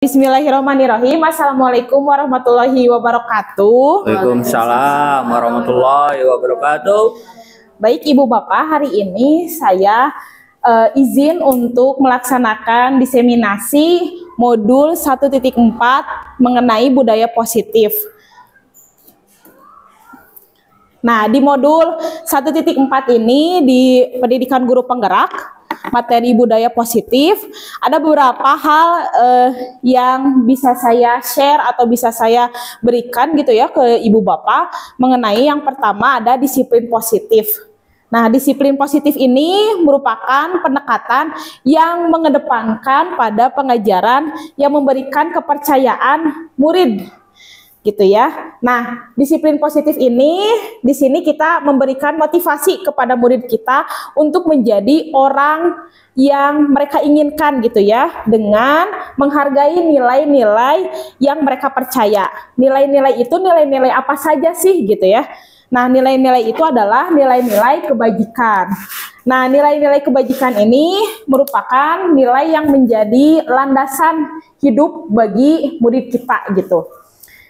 Bismillahirrahmanirrahim. Assalamualaikum warahmatullahi wabarakatuh. Waalaikumsalam warahmatullahi wabarakatuh. Baik Ibu Bapak, hari ini saya izin untuk melaksanakan diseminasi modul 1.4 mengenai budaya positif. Nah, di modul 1.4 ini di pendidikan guru penggerak materi budaya positif, ada beberapa hal yang bisa saya share atau bisa saya berikan gitu ya ke Ibu Bapak mengenai yang pertama ada disiplin positif. Nah, disiplin positif ini merupakan pendekatan yang mengedepankan pada pengajaran yang memberikan kepercayaan murid gitu ya. Nah, disiplin positif ini di sini kita memberikan motivasi kepada murid kita untuk menjadi orang yang mereka inginkan gitu ya, dengan menghargai nilai-nilai yang mereka percaya. Nilai-nilai itu nilai-nilai apa saja sih gitu ya. Nah, nilai-nilai itu adalah nilai-nilai kebajikan. Nah, nilai-nilai kebajikan ini merupakan nilai yang menjadi landasan hidup bagi murid kita gitu.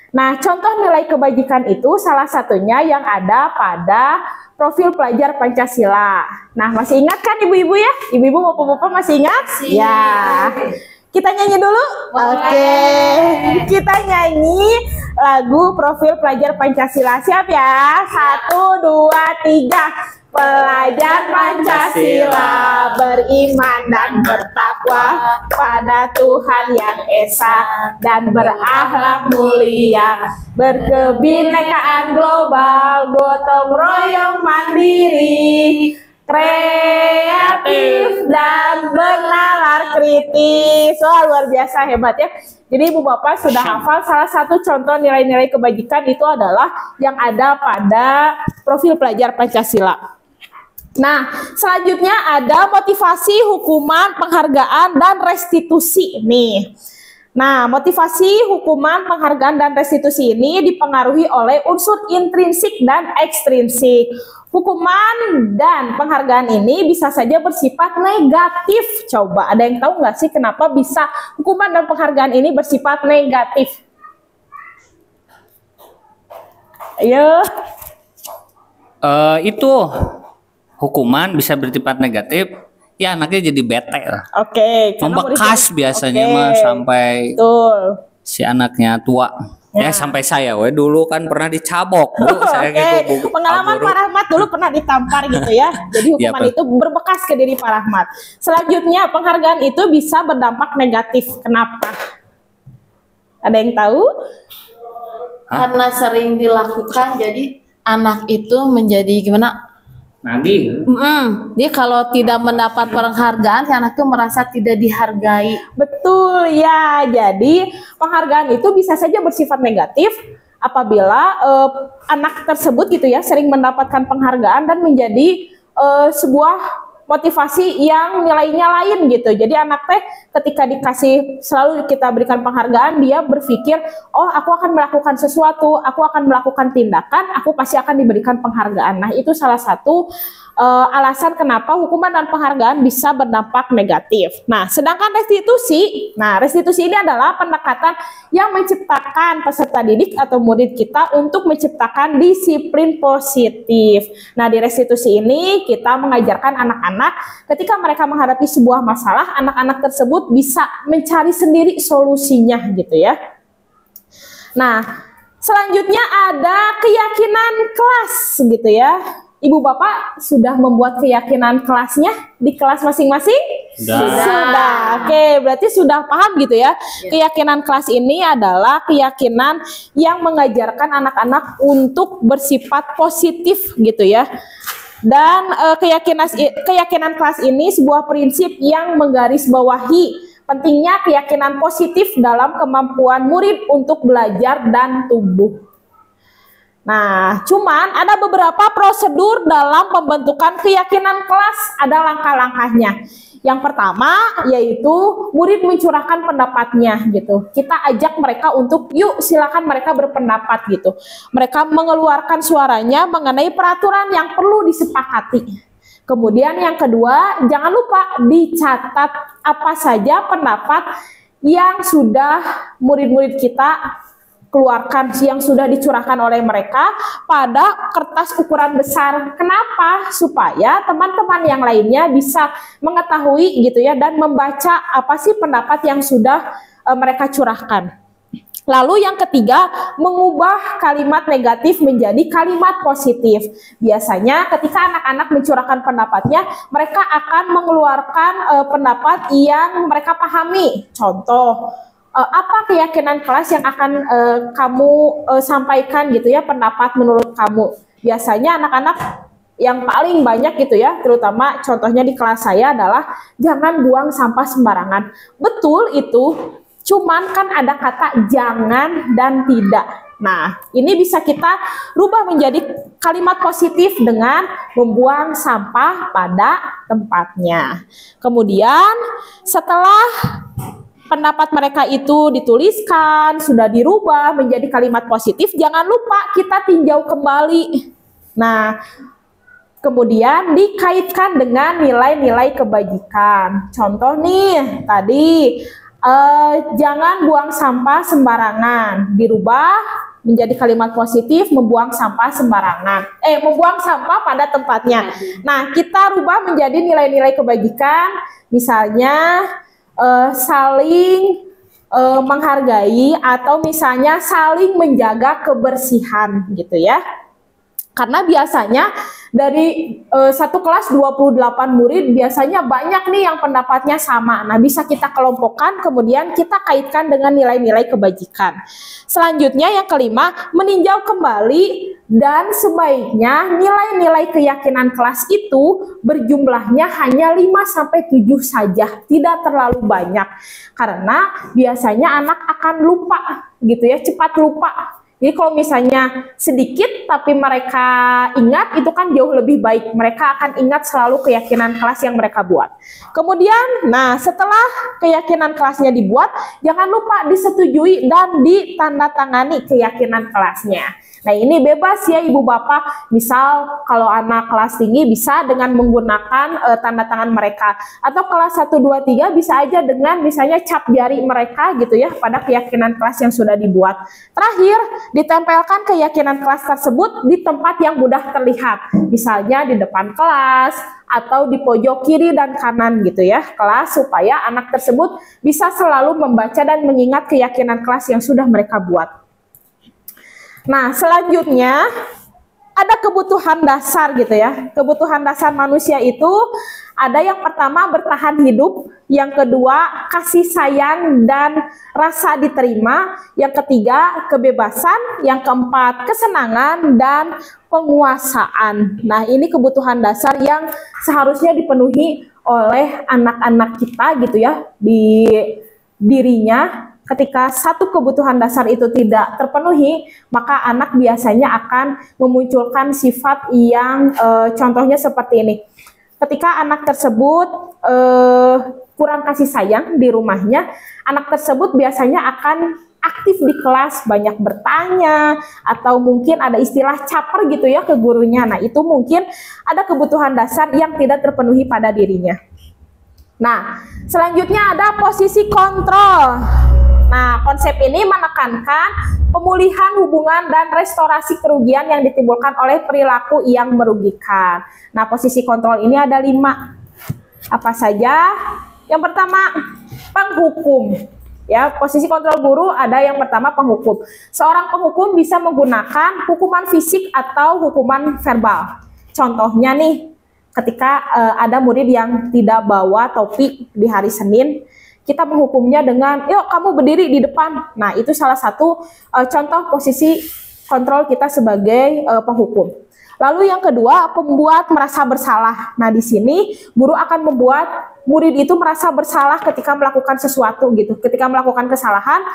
Nah, contoh nilai kebajikan itu salah satunya yang ada pada profil pelajar Pancasila. Nah, masih ingat kan ibu-ibu ya? Ibu-ibu, bapak-bapak masih ingat? Masih. Ya. Kita nyanyi dulu? Oke. Kita nyanyi lagu profil pelajar Pancasila. Siap ya? 1, 2, 3. Pelajar Pancasila beriman dan bertakwa pada Tuhan yang Esa dan berakhlak mulia, berkebinekaan global, gotong royong mandiri, kreatif dan bernalar kritis. Wah, luar biasa, hebat ya. Jadi Ibu Bapak sudah hafal salah satu contoh nilai-nilai kebajikan itu adalah yang ada pada profil pelajar Pancasila. Nah, selanjutnya ada motivasi, hukuman, penghargaan, dan restitusi nih. Nah, motivasi, hukuman, penghargaan, dan restitusi ini dipengaruhi oleh unsur intrinsik dan ekstrinsik. Hukuman dan penghargaan ini bisa saja bersifat negatif. Coba, ada yang tahu nggak sih kenapa bisa hukuman dan penghargaan ini bersifat negatif? Ayo. Itu hukuman bisa bersifat negatif, ya anaknya jadi bete lah. Oke. Membekas biasanya mah sampai si anaknya tua. Ya sampai saya, dulu kan pernah dicabok, Bu. Saya gitu, Bu. Pengalaman Pak Rahmat dulu pernah ditampar gitu ya. Jadi hukuman itu berbekas ke diri Pak Rahmat. Selanjutnya penghargaan itu bisa berdampak negatif. Kenapa? Ada yang tahu? Karena sering dilakukan, jadi anak itu menjadi gimana? Nagih. Dia kalau tidak mendapat penghargaan, anak itu merasa tidak dihargai. Betul ya. Jadi penghargaan itu bisa saja bersifat negatif apabila anak tersebut gitu ya sering mendapatkan penghargaan dan menjadi sebuah motivasi yang nilainya lain gitu. Jadi anak teh ketika dikasih selalu kita berikan penghargaan, dia berpikir, oh aku akan melakukan sesuatu, aku akan melakukan tindakan, aku pasti akan diberikan penghargaan. Nah, itu salah satu alasan kenapa hukuman dan penghargaan bisa berdampak negatif. Nah, sedangkan restitusi, restitusi ini adalah pendekatan yang menciptakan peserta didik atau murid kita untuk menciptakan disiplin positif. Nah, di restitusi ini kita mengajarkan anak-anak ketika mereka menghadapi sebuah masalah, anak-anak tersebut bisa mencari sendiri solusinya gitu ya. Nah, selanjutnya ada keyakinan kelas gitu ya. Ibu Bapak sudah membuat keyakinan kelasnya di kelas masing-masing? Sudah. Oke, berarti sudah paham gitu ya. Keyakinan kelas ini adalah keyakinan yang mengajarkan anak-anak untuk bersifat positif gitu ya. Dan keyakinan kelas ini sebuah prinsip yang menggarisbawahi pentingnya keyakinan positif dalam kemampuan murid untuk belajar dan tumbuh. Nah, cuman ada beberapa prosedur dalam pembentukan keyakinan kelas, ada langkah-langkahnya. Yang pertama yaitu murid mencurahkan pendapatnya gitu. Kita ajak mereka untuk yuk silakan mereka berpendapat gitu. Mereka mengeluarkan suaranya mengenai peraturan yang perlu disepakati. Kemudian yang kedua, jangan lupa dicatat apa saja pendapat yang sudah murid-murid kita keluarkan, yang sudah dicurahkan oleh mereka pada kertas ukuran besar. Kenapa? Supaya teman-teman yang lainnya bisa mengetahui gitu ya, dan membaca apa sih pendapat yang sudah mereka curahkan. Lalu yang ketiga, mengubah kalimat negatif menjadi kalimat positif. Biasanya ketika anak-anak mencurahkan pendapatnya, mereka akan mengeluarkan pendapat yang mereka pahami. Contoh, apa keyakinan kelas yang akan kamu sampaikan gitu ya, pendapat menurut kamu. Biasanya anak-anak yang paling banyak gitu ya, terutama contohnya di kelas saya adalah jangan buang sampah sembarangan. Betul itu, cuman kan ada kata jangan dan tidak. Nah, ini bisa kita rubah menjadi kalimat positif dengan membuang sampah pada tempatnya. Kemudian setelah pendapat mereka itu dituliskan, sudah dirubah menjadi kalimat positif, jangan lupa kita tinjau kembali. Nah, kemudian dikaitkan dengan nilai-nilai kebajikan. Contoh nih, tadi jangan buang sampah sembarangan, dirubah menjadi kalimat positif, membuang sampah sembarangan. Membuang sampah pada tempatnya. Nah, kita rubah menjadi nilai-nilai kebajikan, misalnya saling menghargai, atau misalnya saling menjaga kebersihan gitu ya. Karena biasanya dari satu kelas 28 murid biasanya banyak nih yang pendapatnya sama. Nah, bisa kita kelompokkan, kemudian kita kaitkan dengan nilai-nilai kebajikan. Selanjutnya yang kelima, meninjau kembali, dan sebaiknya nilai-nilai keyakinan kelas itu berjumlahnya hanya 5-7 saja, tidak terlalu banyak. Karena biasanya anak akan lupa gitu ya, cepat lupa. Jadi kalau misalnya sedikit tapi mereka ingat, itu kan jauh lebih baik. Mereka akan ingat selalu keyakinan kelas yang mereka buat. Kemudian, nah setelah keyakinan kelasnya dibuat, jangan lupa disetujui dan ditandatangani keyakinan kelasnya. Nah, ini bebas ya Ibu Bapak. Misal kalau anak kelas tinggi bisa dengan menggunakan tanda tangan mereka. Atau kelas 1, 2, 3 bisa aja dengan misalnya cap jari mereka gitu ya pada keyakinan kelas yang sudah dibuat. Terakhir, ditempelkan keyakinan kelas tersebut di tempat yang mudah terlihat. Misalnya di depan kelas atau di pojok kiri dan kanan gitu ya kelas, supaya anak tersebut bisa selalu membaca dan mengingat keyakinan kelas yang sudah mereka buat. Nah, selanjutnya ada kebutuhan dasar gitu ya. Kebutuhan dasar manusia itu ada yang pertama bertahan hidup, yang kedua kasih sayang dan rasa diterima, yang ketiga kebebasan, yang keempat kesenangan dan penguasaan. Nah, ini kebutuhan dasar yang seharusnya dipenuhi oleh anak-anak kita gitu ya di dirinya. Ketika satu kebutuhan dasar itu tidak terpenuhi, maka anak biasanya akan memunculkan sifat yang contohnya seperti ini. Ketika anak tersebut kurang kasih sayang di rumahnya, anak tersebut biasanya akan aktif di kelas, banyak bertanya, atau mungkin ada istilah caper gitu ya ke gurunya. Nah, itu mungkin ada kebutuhan dasar yang tidak terpenuhi pada dirinya. Nah, selanjutnya ada posisi kontrol. Nah, konsep ini menekankan pemulihan hubungan dan restorasi kerugian yang ditimbulkan oleh perilaku yang merugikan. Nah, posisi kontrol ini ada 5. Apa saja? Yang pertama, penghukum. Ya, posisi kontrol guru ada yang pertama penghukum. Seorang penghukum bisa menggunakan hukuman fisik atau hukuman verbal. Contohnya nih, ketika ada murid yang tidak bawa topi di hari Senin, kita menghukumnya dengan, yuk kamu berdiri di depan. Nah, itu salah satu contoh posisi kontrol kita sebagai penghukum. Lalu yang kedua, pembuat merasa bersalah. Nah, di sini guru akan membuat murid itu merasa bersalah ketika melakukan sesuatu gitu. Ketika melakukan kesalahan,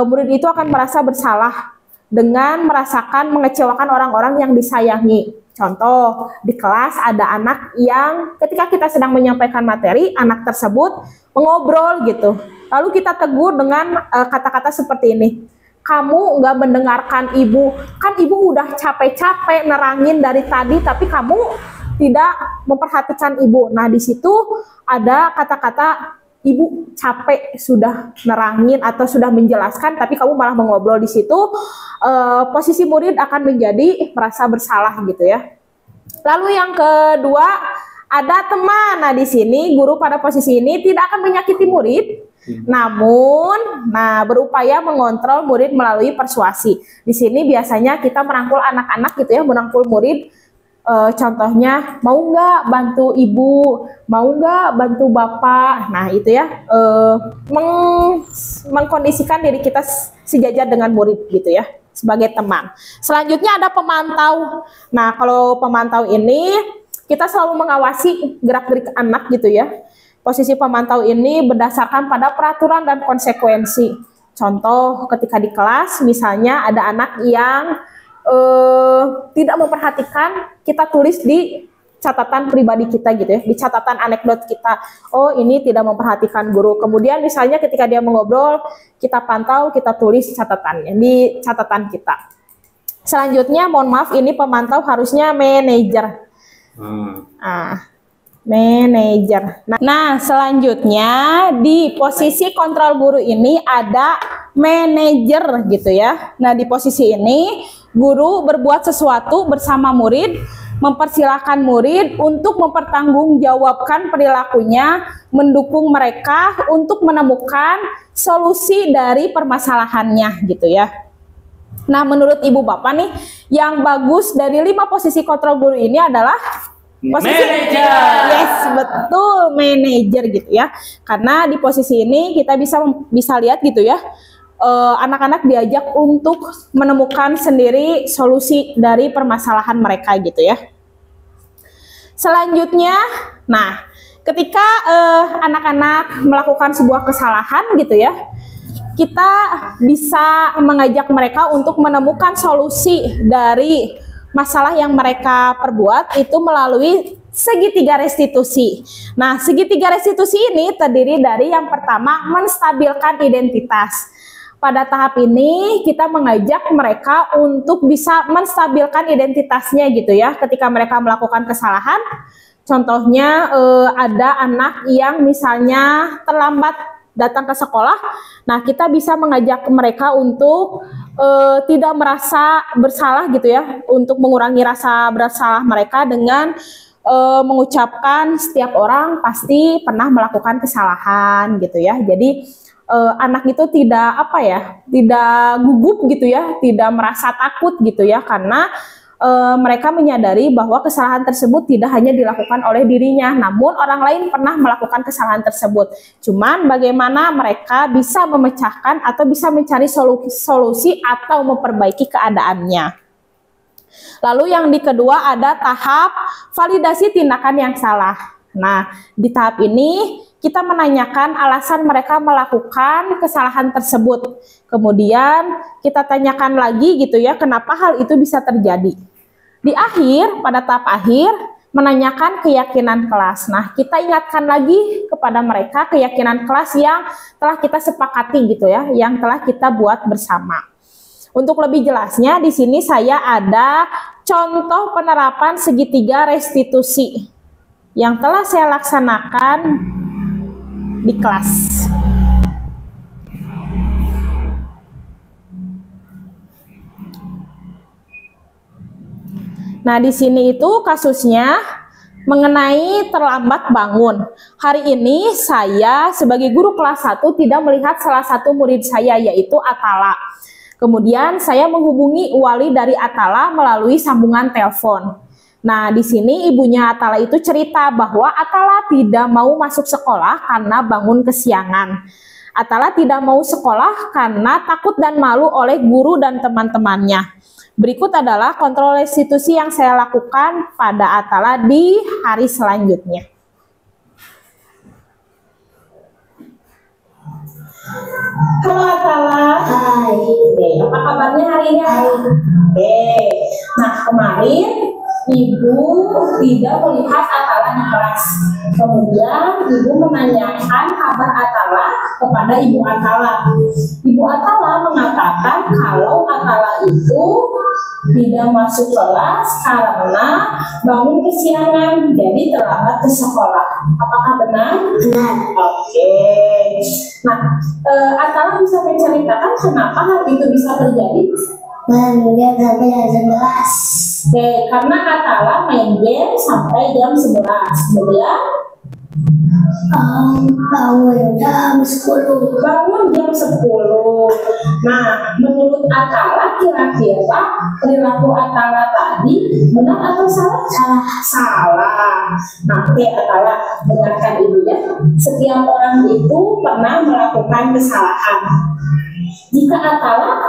murid itu akan merasa bersalah dengan merasakan mengecewakan orang-orang yang disayangi. Contoh, di kelas ada anak yang ketika kita sedang menyampaikan materi, anak tersebut mengobrol gitu. Lalu kita tegur dengan kata-kata seperti ini. Kamu nggak mendengarkan ibu, kan ibu udah capek-capek nerangin dari tadi, tapi kamu tidak memperhatikan ibu. Nah, di situ ada kata-kata ibu capek sudah nerangin atau sudah menjelaskan, tapi kamu malah mengobrol di situ, posisi murid akan menjadi merasa bersalah gitu ya. Lalu yang kedua, ada teman. Nah, di sini guru pada posisi ini tidak akan menyakiti murid, namun berupaya mengontrol murid melalui persuasi. Di sini biasanya kita merangkul anak-anak gitu ya, merangkul murid. Contohnya, mau nggak bantu ibu, mau nggak bantu bapak. Nah itu ya, mengkondisikan diri kita sejajar dengan murid gitu ya, sebagai teman. Selanjutnya ada pemantau. Nah kalau pemantau ini kita selalu mengawasi gerak-gerik anak gitu ya. Posisi pemantau ini berdasarkan pada peraturan dan konsekuensi. Contoh ketika di kelas misalnya ada anak yang tidak memperhatikan, kita tulis di catatan pribadi kita gitu ya, di catatan anekdot kita. Oh ini tidak memperhatikan guru. Kemudian misalnya ketika dia mengobrol, kita pantau, kita tulis catatannya di catatan kita. Selanjutnya, mohon maaf, ini pemantau harusnya manajer. Manajer. Nah, selanjutnya di posisi kontrol guru ini ada manajer gitu ya. Nah, di posisi ini guru berbuat sesuatu bersama murid, mempersilahkan murid untuk mempertanggungjawabkan perilakunya, mendukung mereka untuk menemukan solusi dari permasalahannya gitu ya. Nah, menurut ibu bapak nih, yang bagus dari 5 posisi kontrol guru ini adalah posisi manajer. Yes, betul, manajer gitu ya. Karena di posisi ini kita bisa lihat gitu ya, anak-anak diajak untuk menemukan sendiri solusi dari permasalahan mereka gitu ya. Selanjutnya, nah ketika anak-anak melakukan sebuah kesalahan gitu ya, kita bisa mengajak mereka untuk menemukan solusi dari masalah yang mereka perbuat itu melalui segitiga restitusi. Nah, segitiga restitusi ini terdiri dari yang pertama, menstabilkan identitas. Pada tahap ini kita mengajak mereka untuk bisa menstabilkan identitasnya gitu ya ketika mereka melakukan kesalahan. Contohnya ada anak yang misalnya terlambat datang ke sekolah. Nah, kita bisa mengajak mereka untuk tidak merasa bersalah gitu ya, untuk mengurangi rasa bersalah mereka dengan mengucapkan setiap orang pasti pernah melakukan kesalahan gitu ya. Jadi anak itu tidak tidak gugup gitu ya, tidak merasa takut gitu ya, karena mereka menyadari bahwa kesalahan tersebut tidak hanya dilakukan oleh dirinya, namun orang lain pernah melakukan kesalahan tersebut. Cuman bagaimana mereka bisa memecahkan atau bisa mencari solusi atau memperbaiki keadaannya. Lalu yang kedua ada tahap validasi tindakan yang salah. Nah, di tahap ini kita menanyakan alasan mereka melakukan kesalahan tersebut. Kemudian kita tanyakan lagi gitu ya, kenapa hal itu bisa terjadi. Di akhir, pada tahap akhir, menanyakan keyakinan kelas. Nah, kita ingatkan lagi kepada mereka keyakinan kelas yang telah kita sepakati gitu ya, yang telah kita buat bersama. Untuk lebih jelasnya, di sini saya ada contoh penerapan segitiga restitusi yang telah saya laksanakan di kelas. Nah, di sini itu kasusnya mengenai terlambat bangun. Hari ini saya sebagai guru kelas 1 tidak melihat salah satu murid saya, yaitu Atala. Kemudian saya menghubungi wali dari Atala melalui sambungan telepon. Nah, di sini ibunya Atala itu cerita bahwa Atala tidak mau masuk sekolah karena bangun kesiangan. Atala tidak mau sekolah karena takut dan malu oleh guru dan teman-temannya. Berikut adalah kontrol restitusi yang saya lakukan pada Atala di hari selanjutnya. Halo Atala. Hai. Apa kabarnya hari ini? Oke. Nah, kemarin Ibu tidak melihat Atala di kelas. Kemudian Ibu menanyakan kabar Atala kepada Ibu Atala. Ibu Atala mengatakan kalau Atala itu tidak masuk kelas karena bangun kesiangan, jadi terlambat ke sekolah. Apakah benar? Benar. Oke. Nah, Atala bisa menceritakan kenapa hal itu bisa terjadi? Dia sampai jam 11. Oke, karena Atala main game sampai jam 11. Kemudian Bangun jam 10. bangun jam 10. Nah, menurut Atala kira-kira perilaku Atala tadi benar atau salah? Salah. Nah, oke Atala, dengarkan ibu ya. Setiap orang itu pernah melakukan kesalahan. Jika Atala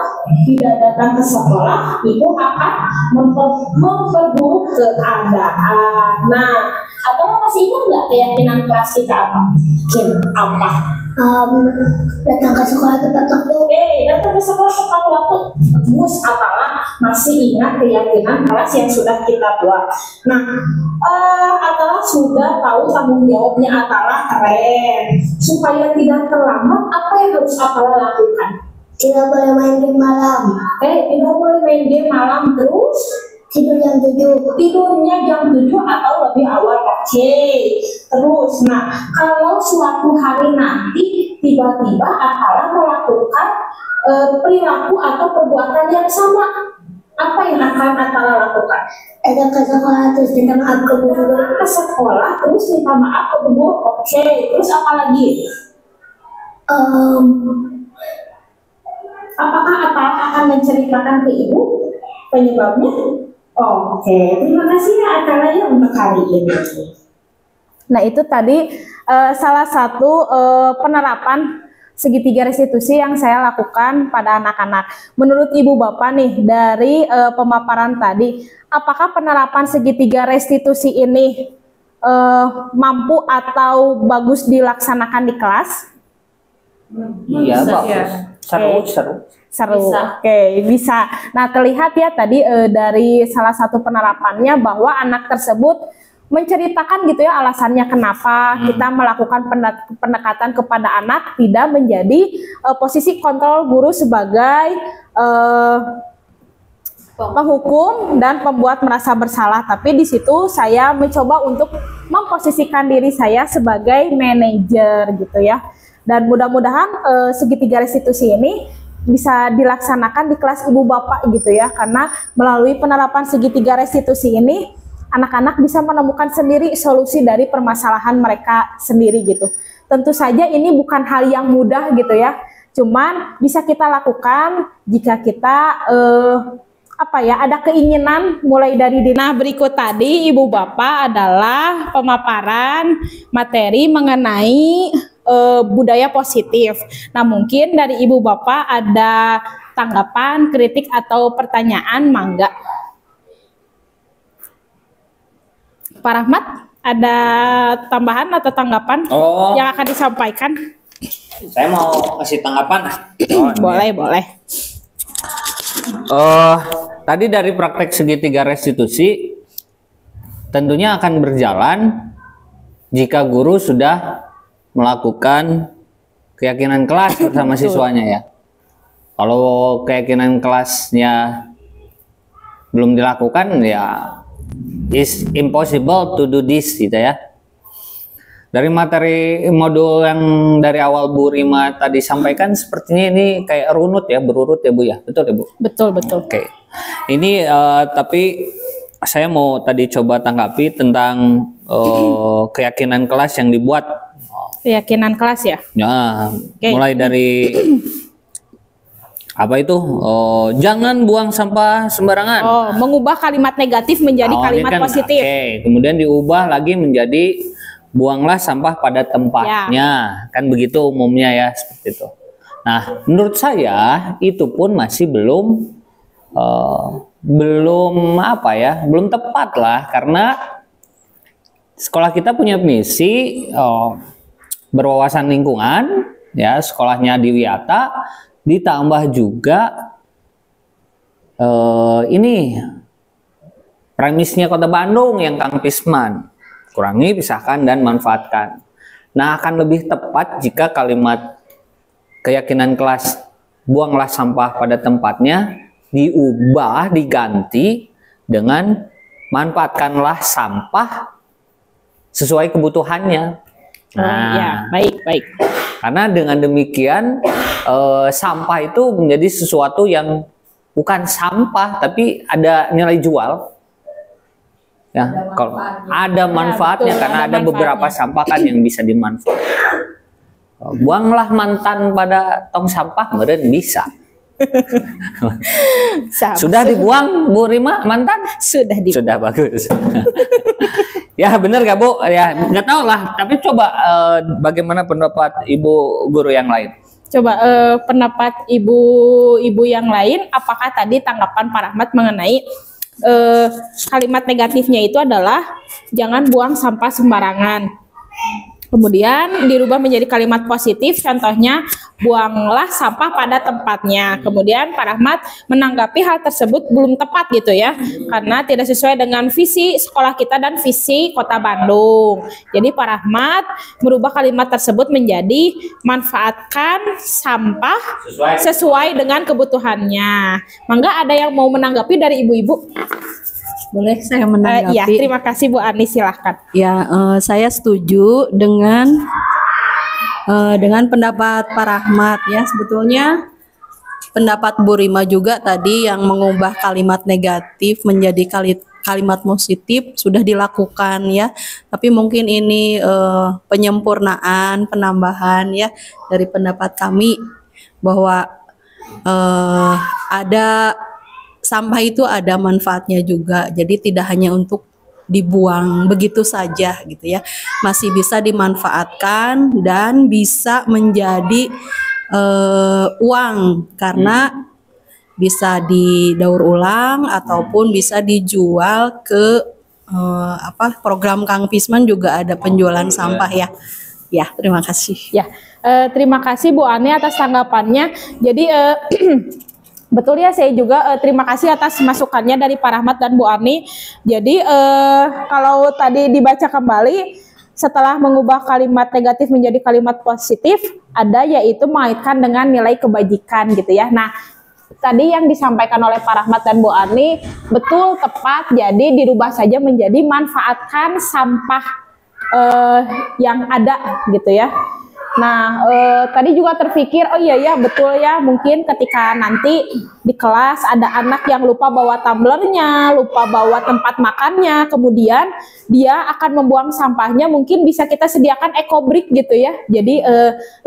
tidak datang ke sekolah, itu akan memperburuk keadaan. Nah, Atala masih ingat nggak keyakinan kelas kita apa? Apa? Datang ke sekolah tepat waktu. Datang ke sekolah tepat waktu. Terus Atala masih ingat keyakinan kelas yang sudah kita buat. Nah, Atala sudah tahu tanggung jawabnya. Atala keren. Supaya tidak terlambat, apa yang harus Atala lakukan? Tidak boleh main game malam. Tidak boleh main game malam. Terus Tidur jam 7. tidurnya jam 7 atau lebih awal. Oke. Terus, nah kalau suatu hari nanti tiba-tiba Atala melakukan perilaku atau perbuatan yang sama, apa yang akan Atala lakukan? Datang ke sekolah terus minta maaf ke guru. Ke sekolah terus minta maaf ke guru. Oke. Terus apa lagi? Apakah Atala akan menceritakan ke ibu penyebabnya? Oke, terima kasih ya Atala ya untuk hari ini. Nah itu tadi salah satu penerapan segitiga restitusi yang saya lakukan pada anak-anak. Menurut ibu bapak nih dari pemaparan tadi, apakah penerapan segitiga restitusi ini mampu atau bagus dilaksanakan di kelas? Iya, bagus. Seru. Oke, bisa. Nah, terlihat ya tadi dari salah satu penerapannya bahwa anak tersebut menceritakan gitu ya alasannya kenapa kita melakukan pendekatan kepada anak, tidak menjadi posisi kontrol guru sebagai penghukum dan pembuat merasa bersalah. Tapi di situ saya mencoba untuk memposisikan diri saya sebagai manajer gitu ya. Dan mudah-mudahan segitiga restitusi ini bisa dilaksanakan di kelas ibu bapak gitu ya, karena melalui penerapan segitiga restitusi ini anak-anak bisa menemukan sendiri solusi dari permasalahan mereka sendiri gitu. Tentu saja ini bukan hal yang mudah gitu ya, cuman bisa kita lakukan jika kita ada keinginan mulai dari diri. Nah, berikut tadi ibu bapak adalah pemaparan materi mengenai budaya positif. Nah, mungkin dari ibu bapak ada tanggapan, kritik atau pertanyaan, mangga. Pak Rahmat, ada tambahan atau tanggapan yang akan disampaikan? Saya mau kasih tanggapan. Boleh. Tadi dari praktek segitiga restitusi tentunya akan berjalan jika guru sudah melakukan keyakinan kelas bersama siswanya ya. Kalau keyakinan kelasnya belum dilakukan ya is impossible to do this gitu ya. Dari materi modul yang dari awal Bu Rima tadi sampaikan sepertinya ini kayak runut ya, berurut ya Bu ya. Betul ya Bu? Betul. Oke. Ini tapi saya mau tadi coba tanggapi tentang keyakinan kelas yang dibuat. Keyakinan kelas ya? Ya, mulai dari apa itu? Jangan buang sampah sembarangan. Mengubah kalimat negatif menjadi kalimat positif. Oke, kemudian diubah lagi menjadi buanglah sampah pada tempatnya. Ya. Kan begitu umumnya ya, seperti itu. Nah, menurut saya itu pun masih belum belum tepat lah, karena sekolah kita punya misi berwawasan lingkungan ya, sekolahnya di Wiyata, ditambah juga ini premisnya Kota Bandung yang Kang Pisman, kurangi, pisahkan, dan manfaatkan. Nah, akan lebih tepat jika kalimat keyakinan kelas buanglah sampah pada tempatnya diubah, diganti dengan manfaatkanlah sampah sesuai kebutuhannya. Nah, Ya, baik, baik. karena dengan demikian sampah itu menjadi sesuatu yang bukan sampah tapi ada nilai jual. Ya, kalau ada manfaatnya, betul, karena ada ada beberapa manfaatnya. sampah kan yang bisa dimanfaatkan. Buanglah mantan pada tong sampah, meren bisa. Sudah dibuang Bu Rima mantan? Sudah di. Sudah, bagus. Ya benar gak Bu? Ya nggak tahu lah. Tapi coba bagaimana pendapat Ibu guru yang lain? Coba pendapat ibu-ibu yang lain, apakah tadi tanggapan Pak Rahmat mengenai kalimat negatifnya itu adalah jangan buang sampah sembarangan. Kemudian dirubah menjadi kalimat positif, contohnya buanglah sampah pada tempatnya. Kemudian Pak Rahmat menanggapi hal tersebut belum tepat gitu ya, karena tidak sesuai dengan visi sekolah kita dan visi Kota Bandung. Jadi Pak Rahmat merubah kalimat tersebut menjadi manfaatkan sampah sesuai dengan kebutuhannya. Mangga ada yang mau menanggapi dari ibu-ibu? Boleh saya menanggapi? Ya, terima kasih Bu Ani, silahkan. Ya, saya setuju dengan pendapat Pak Rahmat ya. Sebetulnya pendapat Bu Rima juga tadi yang mengubah kalimat negatif menjadi kalimat positif sudah dilakukan ya. Tapi mungkin ini penyempurnaan, penambahan ya dari pendapat kami bahwa ada sampah itu ada manfaatnya juga, jadi tidak hanya untuk dibuang begitu saja gitu ya, masih bisa dimanfaatkan dan bisa menjadi uang karena bisa didaur ulang ataupun bisa dijual ke program Kang Pisman juga ada penjualan sampah ya. Ya, terima kasih. Ya, terima kasih Bu Ani atas tanggapannya. Jadi betul ya, saya juga terima kasih atas masukannya dari Pak Rahmat dan Bu Ani. Jadi kalau tadi dibaca kembali, setelah mengubah kalimat negatif menjadi kalimat positif, ada yaitu mengaitkan dengan nilai kebajikan gitu ya. Nah, tadi yang disampaikan oleh Pak Rahmat dan Bu Ani betul tepat, jadi dirubah saja menjadi manfaatkan sampah yang ada gitu ya. Nah, tadi juga terpikir, oh iya ya betul ya, mungkin ketika nanti di kelas ada anak yang lupa bawa tumblernya, lupa bawa tempat makannya, kemudian dia akan membuang sampahnya, mungkin bisa kita sediakan ekobrik gitu ya. Jadi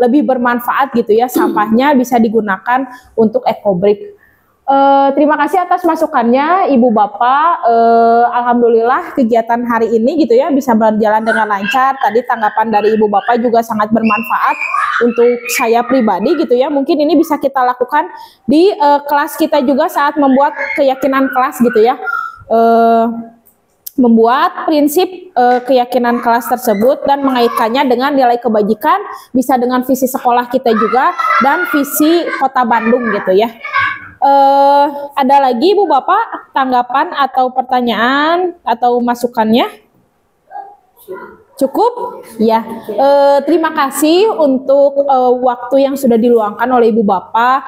lebih bermanfaat gitu ya, sampahnya bisa digunakan untuk ekobrik. Terima kasih atas masukannya Ibu Bapak. Alhamdulillah kegiatan hari ini gitu ya bisa berjalan dengan lancar. Tadi tanggapan dari Ibu Bapak juga sangat bermanfaat untuk saya pribadi gitu ya. Mungkin ini bisa kita lakukan di kelas kita juga saat membuat keyakinan kelas gitu ya. Membuat prinsip keyakinan kelas tersebut dan mengaitkannya dengan nilai kebajikan, bisa dengan visi sekolah kita juga dan visi Kota Bandung gitu ya. Ada lagi Bu Bapak tanggapan atau pertanyaan atau masukannya? Cukup? Ya. Terima kasih untuk waktu yang sudah diluangkan oleh Ibu Bapak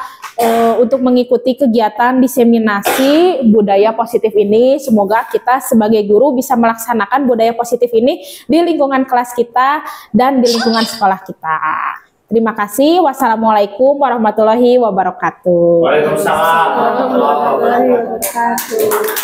untuk mengikuti kegiatan diseminasi budaya positif ini. Semoga kita sebagai guru bisa melaksanakan budaya positif ini di lingkungan kelas kita dan di lingkungan sekolah kita. Terima kasih. Wassalamualaikum warahmatullahi wabarakatuh. Waalaikumsalam warahmatullahi wabarakatuh.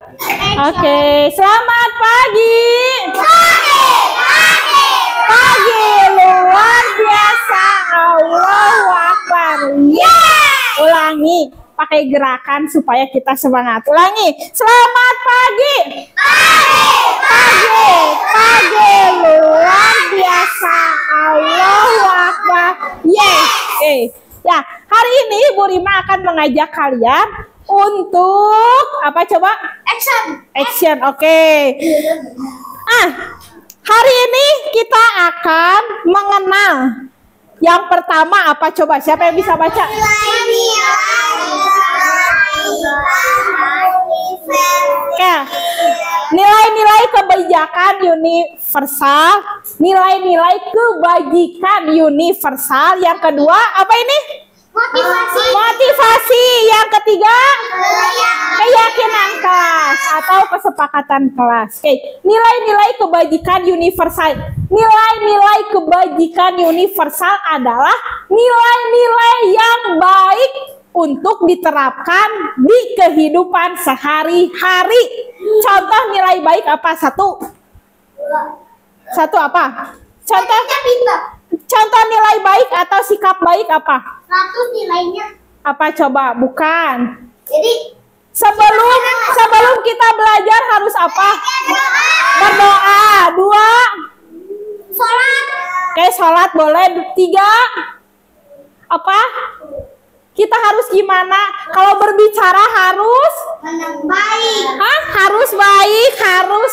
Oke, selamat pagi. Pagi luar biasa. Allahu Akbar. Ulangi, pakai gerakan supaya kita semangat. Ulangi, selamat pagi. Pagi luar biasa. Allahu Akbar. Oke. Ya, hari ini Bu Rima akan mengajak kalian untuk apa coba? Action. Oke. Hari ini kita akan mengenal. Yang pertama apa coba? Siapa yang bisa baca? Oke. Nilai-nilai kebijakan universal, nilai-nilai kebajikan universal. Yang kedua apa ini? Motivasi. Yang ketiga, keyakinan kelas atau kesepakatan kelas. Oke, nilai-nilai kebajikan universal. Nilai-nilai kebajikan universal adalah nilai-nilai yang baik untuk diterapkan di kehidupan sehari-hari. Contoh nilai baik apa? Satu apa? Contoh nilai baik atau sikap baik apa? 100 nilainya. Apa coba? Bukan. Jadi Sebelum kita belajar harus apa? Berdoa. 2. sholat. Oke, sholat boleh. 3. Apa? Kita harus gimana? Kalau berbicara harus Baik. harus baik, harus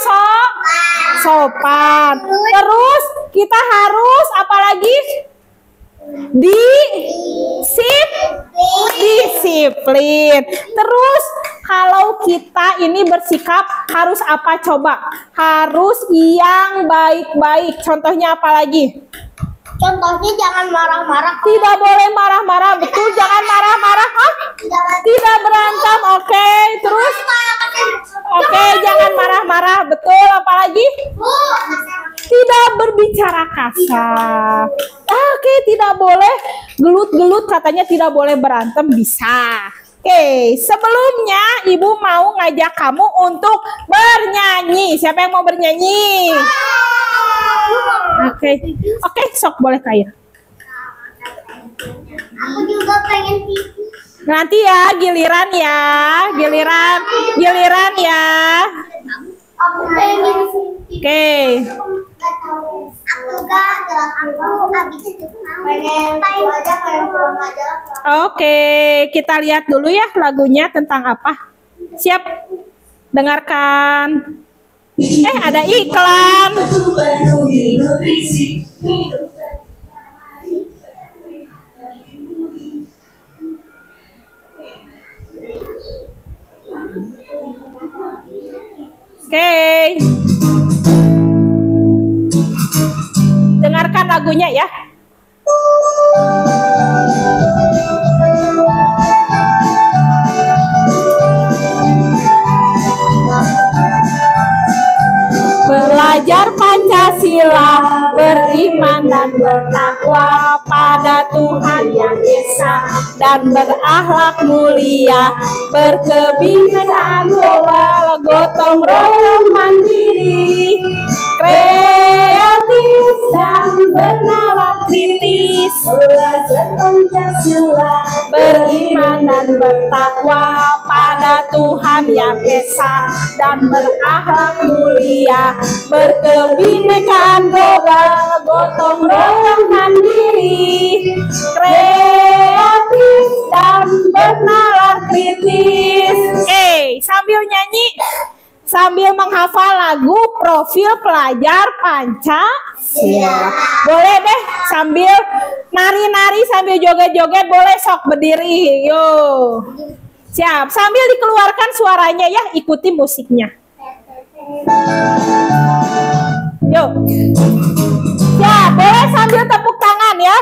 sopan. Terus kita harus apa lagi? Disiplin. Terus kalau kita ini bersikap harus apa coba? Harus yang baik-baik. Contohnya apa lagi? Contohnya jangan marah-marah. Tidak boleh marah-marah. Betul, jangan marah-marah. Tidak berantem. Oke, terus oke, jangan marah-marah. Betul, apalagi? Tidak berbicara kasar. Oke, tidak boleh gelut-gelut, katanya tidak boleh berantem, bisa. Oke, sebelumnya Ibu mau ngajak kamu untuk bernyanyi. Siapa yang mau bernyanyi? Oke, sok boleh Kak. Aku juga pengen TV. Nanti ya, giliran ya. Giliran ya. Aku pengen TV. Oke. Aku gak jelas aku habis itu pengen aja pengen pulang aja. Oke, kita lihat dulu ya lagunya tentang apa. Siap? Dengarkan. Ada iklan. Oke. Dengarkan lagunya ya. Belajar Pancasila, beriman dan bertakwa pada Tuhan Yang Esa, dan berakhlak mulia, berkebinekaan global, gotong royong mandiri, kreatif dan bernalar kritis, belajar Pancasila, beriman dan bertakwa pada Tuhan Yang Esa, dan berakhlak mulia, berkebinekaan global, gotong royong mandiri, kreatif dan bernalar kritis. Sambil nyanyi, sambil menghafal lagu Profil Pelajar Pancasila. Boleh deh, sambil nari-nari, sambil joget-joget, boleh sok berdiri. Yo. Siap, sambil dikeluarkan suaranya ya, ikuti musiknya. Yuk. Ya, boleh sambil tepuk tangan ya.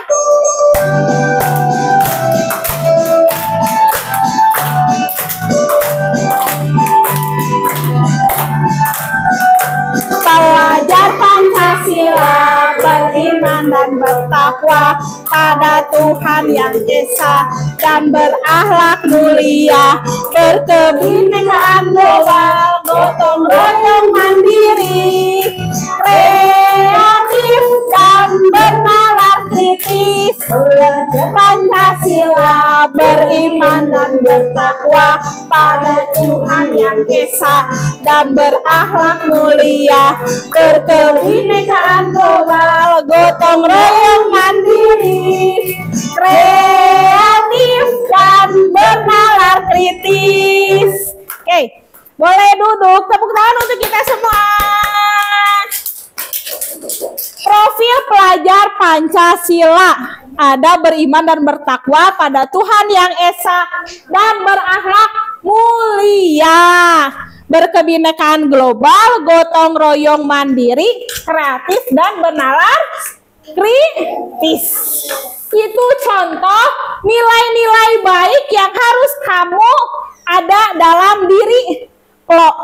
Pelajar Pancasila, beriman dan bertakwa pada Tuhan Yang Esa, dan berakhlak mulia, berkebinekaan global, beriman dan bertakwa pada Tuhan Yang Esa, dan berakhlak mulia, berkebinekaan global, gotong royong mandiri, kreatif dan bernalar kritis. Oke, boleh duduk. Tepuk tangan untuk kita semua. Profil pelajar Pancasila ada beriman dan bertakwa pada Tuhan Yang Esa dan berakhlak mulia, berkebinekaan global, gotong royong mandiri, kreatif dan bernalar kritis. Itu contoh nilai-nilai baik yang harus kamu ada dalam diri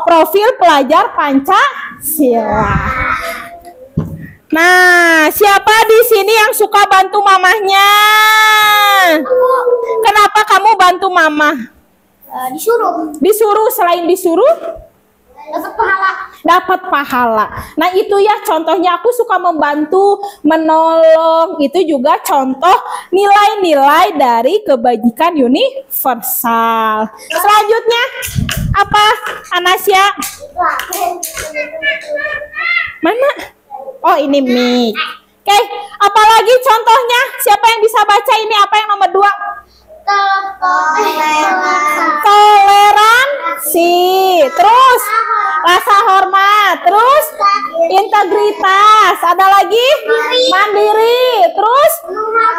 profil pelajar Pancasila. Nah, siapa di sini yang suka bantu mamahnya? Kenapa kamu bantu mama? Disuruh. Disuruh, selain disuruh Dapat pahala. dapat pahala. Nah, itu ya contohnya, aku suka membantu, menolong. Itu juga contoh nilai-nilai dari kebajikan universal. Selanjutnya apa, Anasya? Mana? Oh, ini mic. Oke, apalagi contohnya? Siapa yang bisa baca ini? Apa yang nomor 2? Toleransi. Terus rasa hormat. Terus integritas. Ada lagi? Mandiri. Terus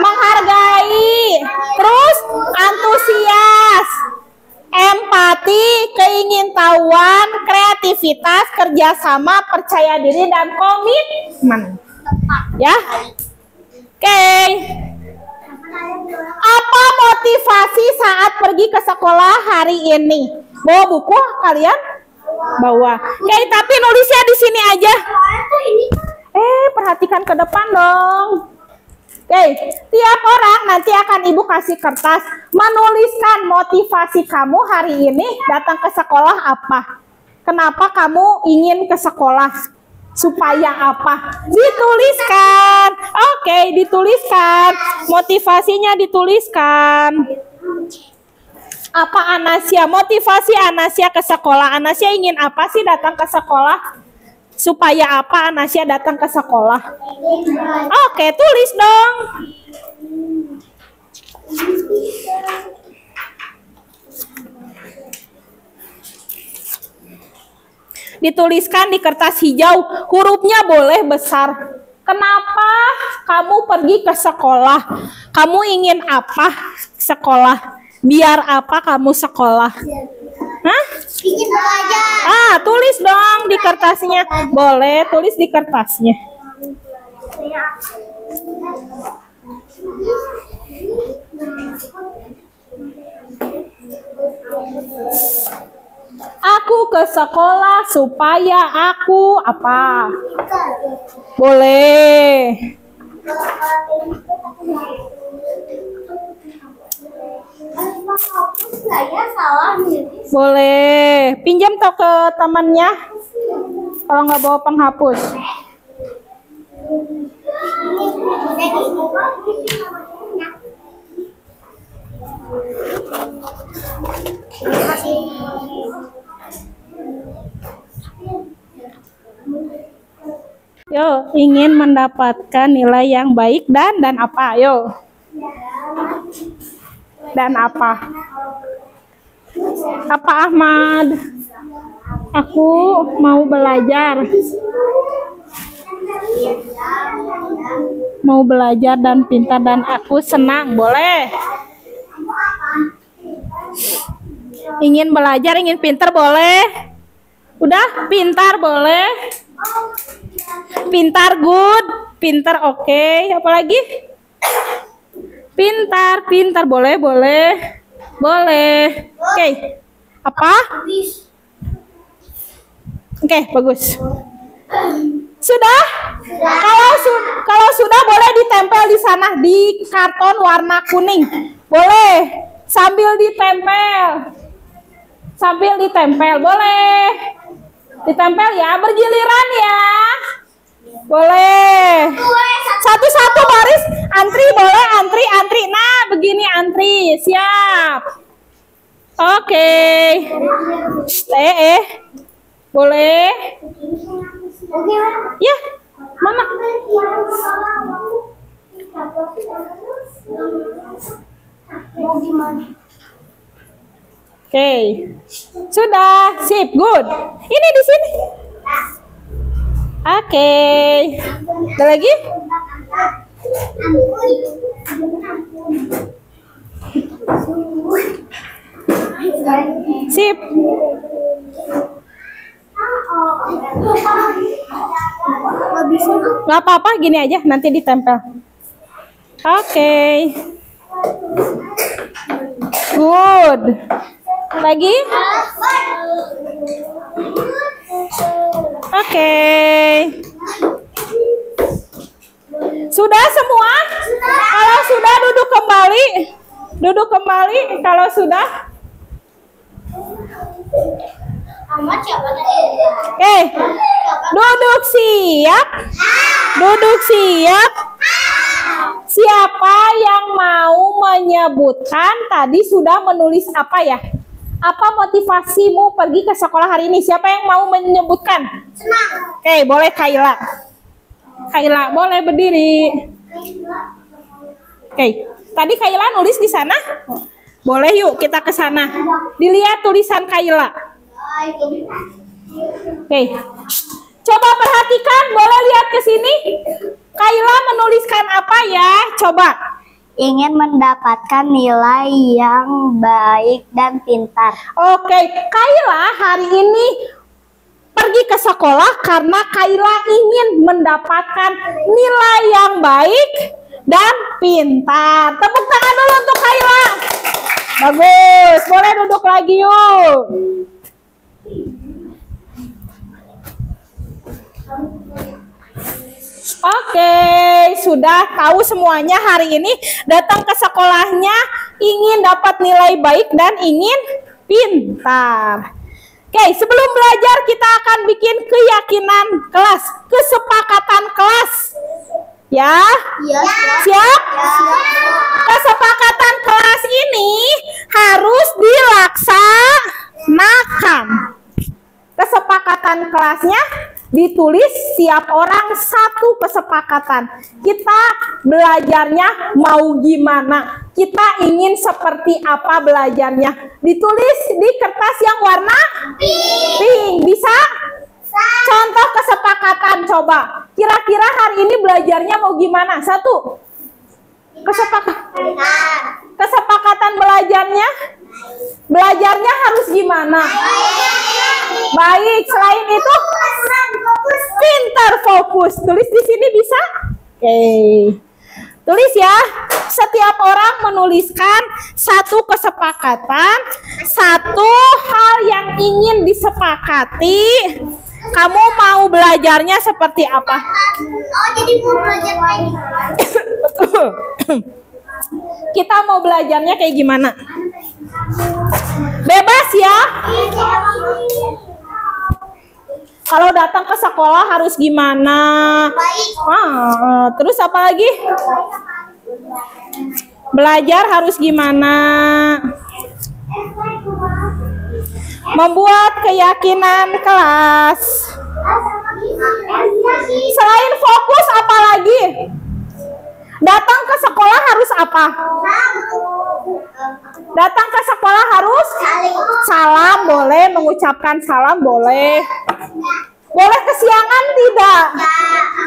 menghargai. Terus antusias. Empati, keingintahuan, kreativitas, kerjasama, percaya diri, dan komitmen. Ya, oke. Apa motivasi saat pergi ke sekolah hari ini? Bawa buku kalian? Bawa. Oke, tapi nulisnya di sini aja. Perhatikan ke depan dong. Oke, tiap orang nanti akan ibu kasih kertas menuliskan motivasi kamu hari ini datang ke sekolah apa? Kenapa kamu ingin ke sekolah? Supaya apa? Dituliskan. Oke, dituliskan. Motivasinya dituliskan. Apa Anasya? Motivasi Anasya ke sekolah. Anasya ingin apa sih datang ke sekolah? Supaya apa Anasya datang ke sekolah? Oke, tulis dong. Dituliskan di kertas hijau, hurufnya boleh besar. Kenapa kamu pergi ke sekolah? Kamu ingin apa sekolah? Biar apa kamu sekolah? Hah? Ingin belajar. Tulis dong di kertasnya. Boleh, tulis di kertasnya. Aku ke sekolah supaya aku apa? Boleh. Boleh. Pinjam toh ke temannya. Kalau nggak bawa penghapus. Yo, ingin mendapatkan nilai yang baik dan apa? Yo. Dan apa? Apa Ahmad? Aku mau belajar. Mau belajar dan pintar dan aku senang. Boleh. Ingin belajar, ingin pintar boleh. Udah, pintar boleh. Pintar good, pintar oke. Apalagi? Pintar, pintar boleh, boleh. Boleh. Oke. Apa? Oke, bagus. Sudah? Kalau sudah boleh ditempel di sana di karton warna kuning. Boleh. Sambil ditempel. Sambil ditempel, boleh. Ditempel ya, bergiliran ya. Boleh. Satu-satu baris, antri boleh, antri. Nah, begini antri, siap. Oke. Boleh. Ya, mana? Oke. Sudah, sip, good. Ini di sini. Oke. Ada lagi? Sip. Gak apa-apa, gini aja, nanti ditempel. Oke. Good. Lagi? Oke. Sudah semua? Kalau sudah duduk kembali. Duduk kembali kalau sudah. Oke. Duduk siap. Duduk siap. Siapa yang mau menyebutkan tadi sudah menulis apa ya? Apa motivasimu pergi ke sekolah hari ini? Siapa yang mau menyebutkan? Senang. Oke, boleh Kaila. Kaila, boleh berdiri. Oke, tadi Kaila nulis di sana? Boleh yuk kita ke sana. Dilihat tulisan Kaila. Oke. Coba perhatikan, boleh lihat ke sini. Kaila menuliskan apa ya? Coba. Ingin mendapatkan nilai yang baik dan pintar. Oke, Kaila hari ini pergi ke sekolah karena Kaila ingin mendapatkan nilai yang baik dan pintar. Tepuk tangan dulu untuk Kaila. Bagus, boleh duduk lagi yuk. Oke, sudah tahu semuanya hari ini datang ke sekolahnya ingin dapat nilai baik dan ingin pintar. Oke, sebelum belajar kita akan bikin keyakinan kelas, kesepakatan kelas. Ya? Siap? Kesepakatan kelas ini harus dilaksanakan. Kesepakatan kelasnya ditulis setiap orang satu kesepakatan. Kita belajarnya mau gimana? Kita ingin seperti apa belajarnya? Ditulis di kertas yang warna pink. Bisa? Contoh kesepakatan coba. Kira-kira hari ini belajarnya mau gimana? Satu. Kesepakatan belajarnya? Belajarnya harus gimana? Baik, selain itu pintar, fokus. Tulis di sini bisa? Oke. Tulis ya. Setiap orang menuliskan satu kesepakatan, satu hal yang ingin disepakati. Kamu mau belajarnya seperti apa? Oh, jadi mau belajar lagi. Kita mau belajarnya kayak gimana? Bebas ya. Kalau datang ke sekolah harus gimana? Terus apa lagi? Belajar harus gimana? Membuat keyakinan kelas. Selain fokus apa lagi? Datang ke sekolah harus apa? Datang ke sekolah harus salam, boleh mengucapkan salam, boleh. Boleh kesiangan tidak?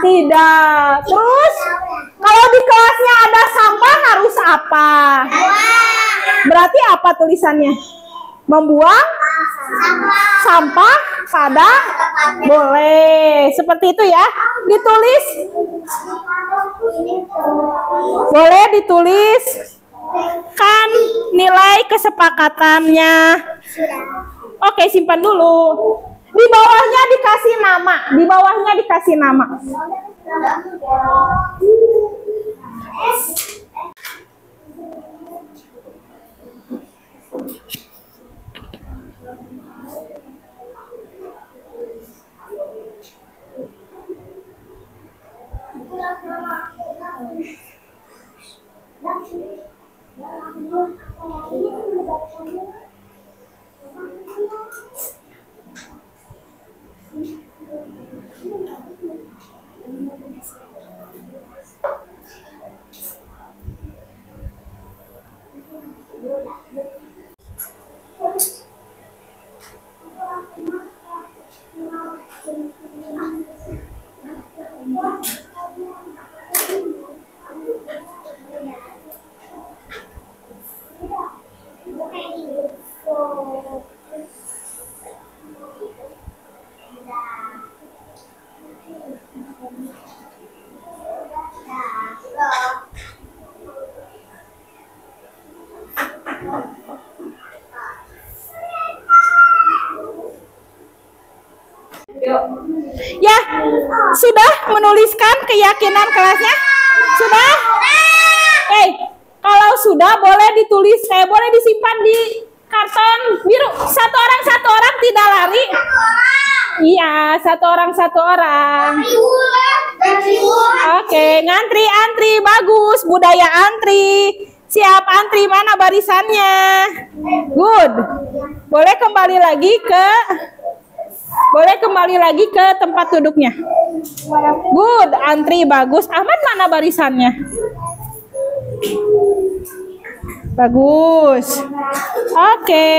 Tidak. Terus kalau di kelasnya ada sampah harus apa? Berarti apa tulisannya? Membuang sampah pada boleh. Seperti itu ya. Ditulis. Boleh ditulis kan nilai kesepakatannya. Oke, simpan dulu. Di bawahnya dikasih nama. Di bawahnya dikasih nama. Ya, sudah menuliskan keyakinan kelasnya? Sudah? Kalau sudah boleh ditulis, boleh disimpan di karton biru. Satu orang tidak lari. Iya, satu orang. Oke, antri, bagus. Budaya antri. Siap antri, mana barisannya? Good. Boleh kembali lagi ke tempat duduknya. Good, antri bagus. Ahmad, mana barisannya? Bagus. Oke.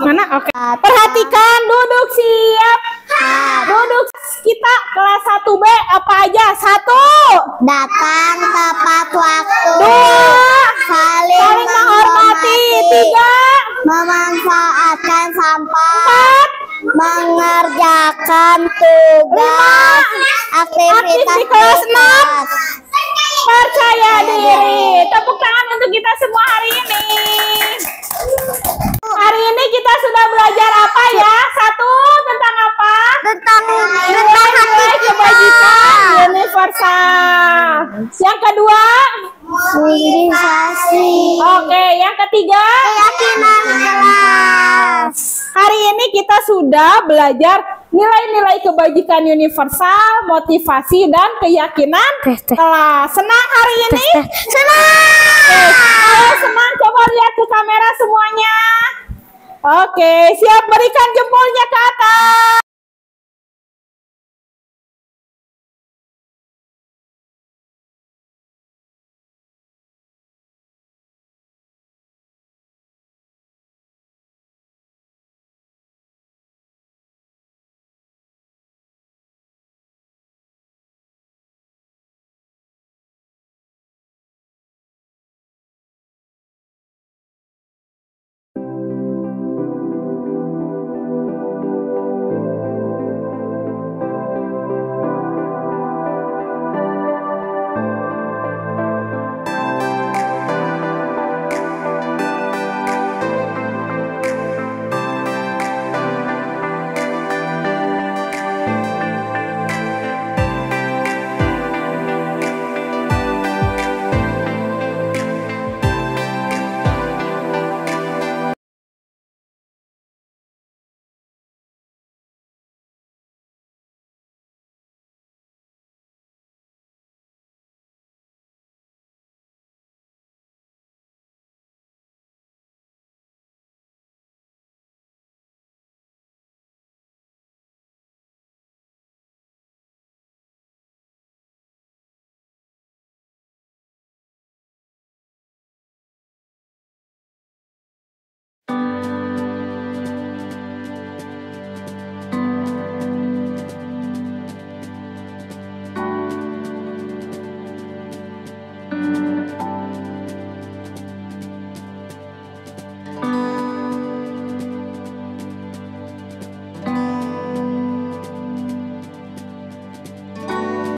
Mana? Oke. Perhatikan, duduk siap. Duduk kita kelas 1B apa aja? 1. Datang tepat waktu. 2. Saling menghormati. 3. Memanfaatkan sampah. 4. Mengerjakan tugas. Aktivitas Aktivitas kelas 6. Percaya diri. Tepuk tangan untuk kita semua hari ini. Hari ini kita sudah belajar apa ya? 1, tentang apa? Tentang Nilai kebajikan universal. Yang kedua, mobilisasi. oke. Yang ketiga, Keyakinan kelas. hari ini kita sudah belajar nilai-nilai kebajikan universal, motivasi, dan keyakinan kelas. Senang hari ini? Senang! Kalau senang, coba lihat ke kamera semuanya. Oke, siap, berikan jempolnya ke atas.